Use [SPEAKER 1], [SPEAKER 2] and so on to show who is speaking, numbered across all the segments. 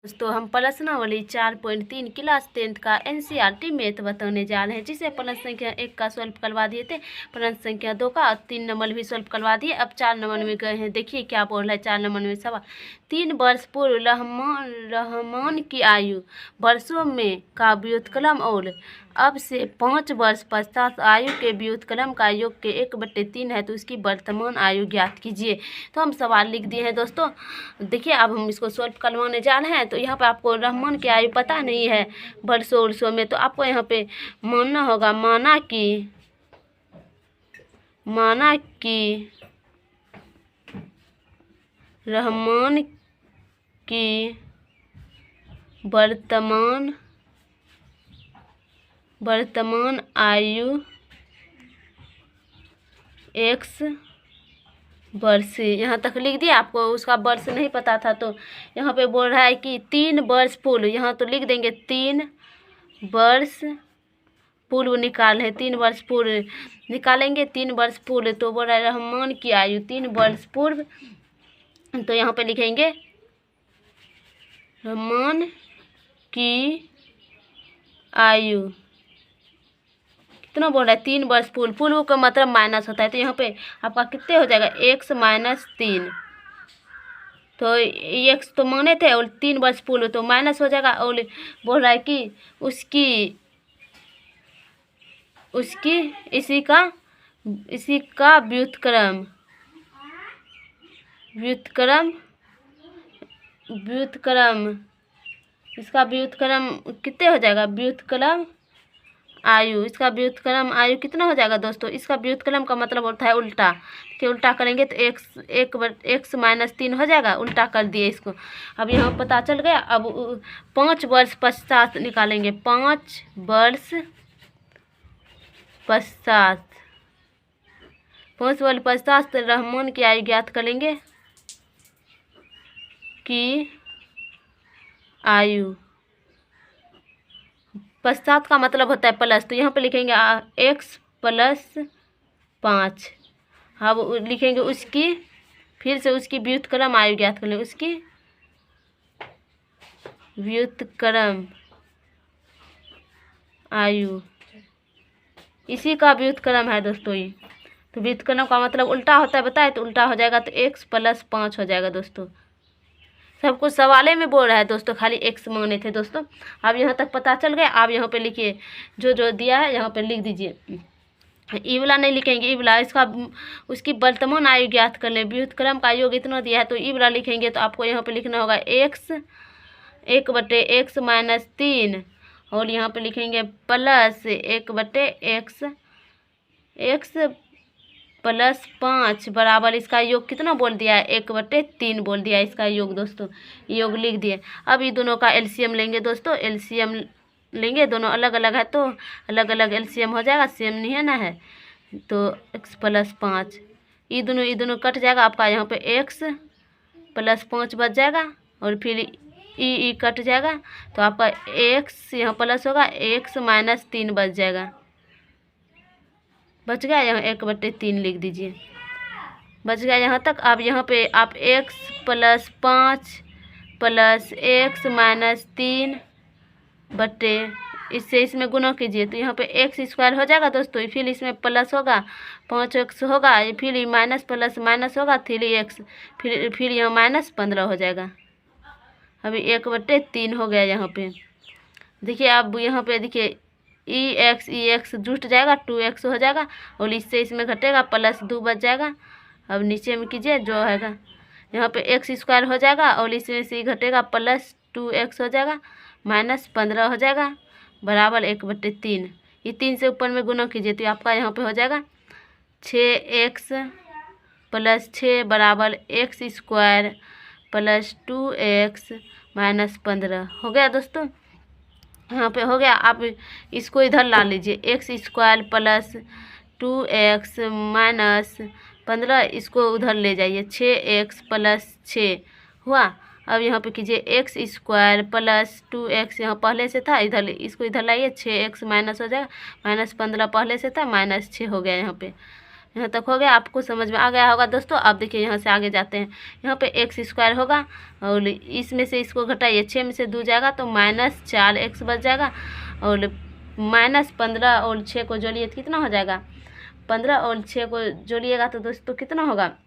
[SPEAKER 1] दोस्तों हम प्रश्नावली 4.3 क्लास 10th का एनसीईआरटी मैथ बताने जा रहे हैं, जिसे प्रश्न संख्या 1 का सॉल्व करवा दिए थे, प्रश्न संख्या 2 का 3 नंबर भी सॉल्व करवा दिए। अब 4 नंबर में गए हैं। देखिए क्या बोल रहा है 4 नंबर में सवाल। 3 वर्ष पूर्व रहमान की आयु वर्षों में का व्युत्क्रम और अब से 5 वर्ष पश्चात आयु के व्युत्क्रम का योग के 1/3 है, तो उसकी वर्तमान आयु ज्ञात कीजिए। तो हम सवाल लिख दिए हैं दोस्तों। देखिए अब हम इसको सॉल्व करवाने जा रहे हैं। तो यहाँ पे आपको रहमान की आयु पता नहीं है वर्षों में, तो आपको यहाँ पे मानना होगा माना कि रहमान की वर्तमान आयु x वर्ष। यहाँ तक लिख दिया। आपको उसका वर्ष नहीं पता था, तो यहाँ पे बोल रहा है कि 3 वर्ष पूर्व, यहाँ तो लिख देंगे 3 वर्ष पूर्व निकाल है। 3 वर्ष पूर्व निकालेंगे। 3 वर्ष पूर्व तो बोल रहा है रहमान की आयु 3 वर्ष पूर्व, तो यहाँ पे लिखेंगे रहमान की आयु कितना बोल रहा है 3 वर्ष पूर्व। पूर्व का मतलब माइनस होता है, तो यहाँ पे आपका कितने हो जाएगा x - 3। तो x तो माने थे और 3 वर्ष पूर्व तो माइनस हो जाएगा। और बोल रहा है कि इसी का व्युत्क्रम इसका व्युत्क्रम कितने हो जाएगा व्युत्क्रम आयु। इसका व्युत्क्रम आयु कितना हो जाएगा दोस्तों। इसका व्युत्क्रम का मतलब होता है उल्टा, कि उल्टा करेंगे तो x - 3 हो जाएगा। उल्टा कर दिए इसको। अब यहाँ पता चल गया। अब 5 वर्ष पश्चात निकालेंगे। 5 वर्ष पश्चात रहमान की आयु ज्ञात करेंगे कि आयु पश्चात का मतलब होता है प्लस, तो यहाँ पे लिखेंगे x + 5। अब लिखेंगे उसकी, फिर से उसकी व्युत्क्रम आयु ज्ञात कर लेंगे। उसकी व्युत्क्रम आयु, इसी का व्युत्क्रम है दोस्तों ये। तो व्युत्क्रम का मतलब उल्टा होता है, बताए तो उल्टा हो जाएगा, तो x + 5 हो जाएगा दोस्तों। सब कुछ सवाले में बोल रहा है दोस्तों, खाली x मांगने थे दोस्तों। अब यहाँ तक पता चल गया। आप यहाँ पे लिखिए, जो दिया है यहाँ पे लिख दीजिए। ई वाला नहीं लिखेंगे, ई वाला उसकी वर्तमान आयु ज्ञात कर लें। व्युत्क्रम का योग इतना दिया है, तो ई वाला लिखेंगे। तो आपको यहाँ पे लिखना होगा x 1/x - 3, और यहाँ पे लिखेंगे प्लस 1/x + 5 बराबर इसका योग कितना बोल दिया है 1/3 बोल दिया है इसका योग दोस्तों। योग लिख दिए। अब ये दोनों का एलसीएम लेंगे दोस्तों। एलसीएम लेंगे, दोनों अलग अलग है तो अलग अलग एलसीएम हो जाएगा, सेम नहीं है ना है। तो x + 5 ये दोनों कट जाएगा। आपका यहाँ पे x + 5 बच जाएगा, और फिर ई कट जाएगा, तो आपका x यहाँ प्लस होगा, x - 3 बच जाएगा। बच गया। यहाँ 1/3 लिख दीजिए। बच गया यहाँ तक। अब यहाँ पे आप x + 5 + x - 3 बटे इससे इसमें गुना कीजिए, तो यहाँ पे x² हो जाएगा दोस्तों। फिर इसमें प्लस होगा 5x होगा, फिर माइनस प्लस माइनस होगा 3x, फिर यहाँ -15 हो जाएगा। अभी 1/3 हो गया यहाँ पे। देखिए अब यहाँ पे देखिए एक्स जुट जाएगा, 2x हो जाएगा, और इससे इसमें घटेगा +2 बच जाएगा। अब नीचे में कीजिए जो हैगा, यहाँ पे x² हो जाएगा, और इसमें से घटेगा +2x हो जाएगा, -15 हो जाएगा बराबर 1/3। ये 3 से ऊपर में गुना कीजिए, तो आपका यहाँ पे हो जाएगा 6x + 6 बराबर x² + 2x - 15 हो गया दोस्तों। यहाँ पे हो गया। आप इसको इधर ला लीजिए, x² + 2x - 15 इसको उधर ले जाइए, 6x + 6 हुआ। अब यहाँ पे कीजिए x² + 2x, यहाँ पहले से था, इधर इसको इधर लाइए, 6x माइनस हो जाएगा, -15 पहले से था, -6 हो गया यहाँ पे। यहाँ तक हो गया, आपको समझ में आ गया होगा दोस्तों। अब देखिए यहाँ से आगे जाते हैं। यहाँ पे एक्स स्क्वायर होगा और इसमें से इसको घटाइए, 6 में से 2 जाएगा तो -4x बच जाएगा और -15 और 6 को जोड़िए तो कितना हो जाएगा, 15 और 6 को जोड़िएगा तो दोस्तों कितना होगा,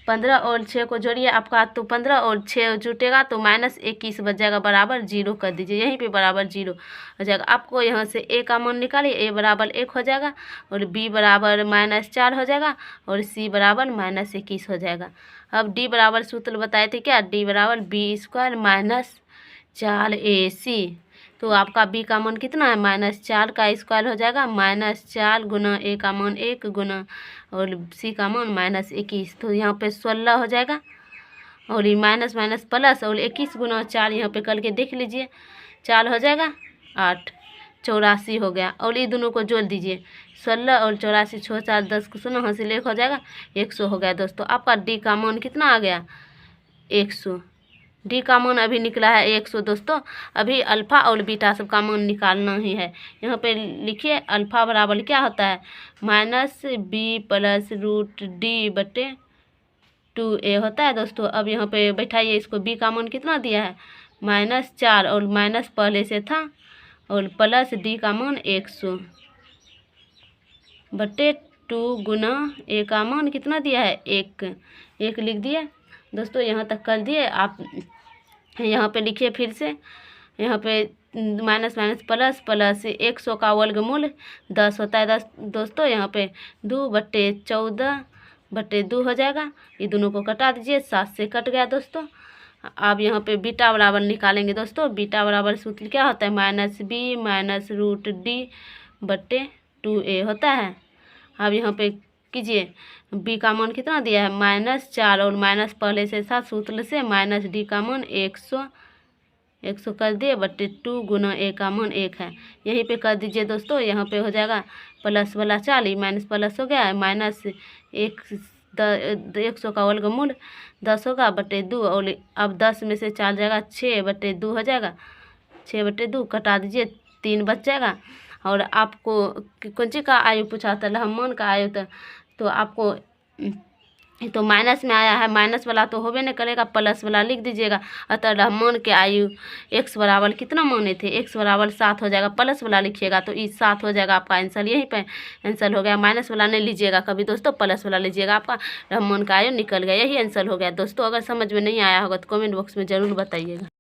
[SPEAKER 1] 15 और 6 को जोड़िए आपका, तो 15 और 6 जुटेगा तो -21 बच जाएगा, बराबर 0 कर दीजिए। यहीं पे बराबर 0 हो जाएगा। आपको यहाँ से a का मान निकालिए, a बराबर 1 हो जाएगा और b बराबर -4 हो जाएगा और c बराबर -21 हो जाएगा। अब d बराबर सूत्र बताए थे क्या, d बराबर b² -4ac। तो आपका b का मान कितना है, -4 का स्क्वायर हो जाएगा, -4 गुना a का मान 1 गुना और c का मान -21, तो यहाँ पे 16 हो जाएगा और ये माइनस माइनस प्लस और 21 गुना 4 यहाँ पे करके देख लीजिए, 4 हो जाएगा 8, 84 हो गया। और ये दोनों को जोड़ दीजिए, 16 और 84, 6 4 10 को सुनो हासिल 1 हो जाएगा, 100 हो गया दोस्तों। आपका डी का मान कितना आ गया, 100। डी का मान अभी निकला है 100 दोस्तों। अभी अल्फ़ा और बीटा सब का मान निकालना ही है। यहाँ पे लिखिए अल्फ़ा बराबर क्या होता है, -b + √d/2a होता है दोस्तों। अब यहाँ पे बैठाइए इसको, b का मान कितना दिया है, -4 और माइनस पहले से था और प्लस d का मान 100/2 गुना a का मान कितना दिया है, 1 लिख दिए दोस्तों। यहाँ तक कर दिए आप। यहाँ पे लिखिए फिर से, यहाँ पे माइनस माइनस प्लस प्लस 100 का वर्गमूल 10 होता है दोस्तों। यहाँ पे 2/14/2 हो जाएगा। ये दोनों को कटा दीजिए, 7 से कट गया दोस्तों। अब यहाँ पे बीटा बराबर निकालेंगे दोस्तों। बीटा बराबर सूत्र क्या होता है, -b √d/2a होता है। अब यहाँ पे कीजिए, b का मान कितना दिया है, -4 और माइनस पहले से था सूत्र से, -d का मान 100 कर दिए /2 गुना a का मान 1 है, यहीं पे कर दीजिए दोस्तों। यहाँ पे हो जाएगा प्लस वाला 4 माइनस प्लस हो गया है, -100 का वर्गमूल 10 होगा /2 और अब 10 में से 4 जाएगा, 6/2 हो जाएगा, 6/2 कटा दीजिए, 3 बच जाएगा। और आपको कौन सी का आयु पूछा था, लहमन का आयु था, तो आपको तो माइनस में आया है, माइनस वाला तो होबे नहीं करेगा, प्लस वाला लिख दीजिएगा। अतः रहमान के आयु x बराबर कितना माने थे, x बराबर 7 हो जाएगा। प्लस वाला लिखिएगा तो ये 7 हो जाएगा आपका आंसर, यहीं पे आंसर हो गया। माइनस वाला नहीं लीजिएगा कभी दोस्तों, प्लस वाला लीजिएगा, आपका रहमान का आयु निकल गया। यही आंसर हो गया दोस्तों। अगर समझ में नहीं आया होगा तो कमेंट बॉक्स में ज़रूर बताइएगा।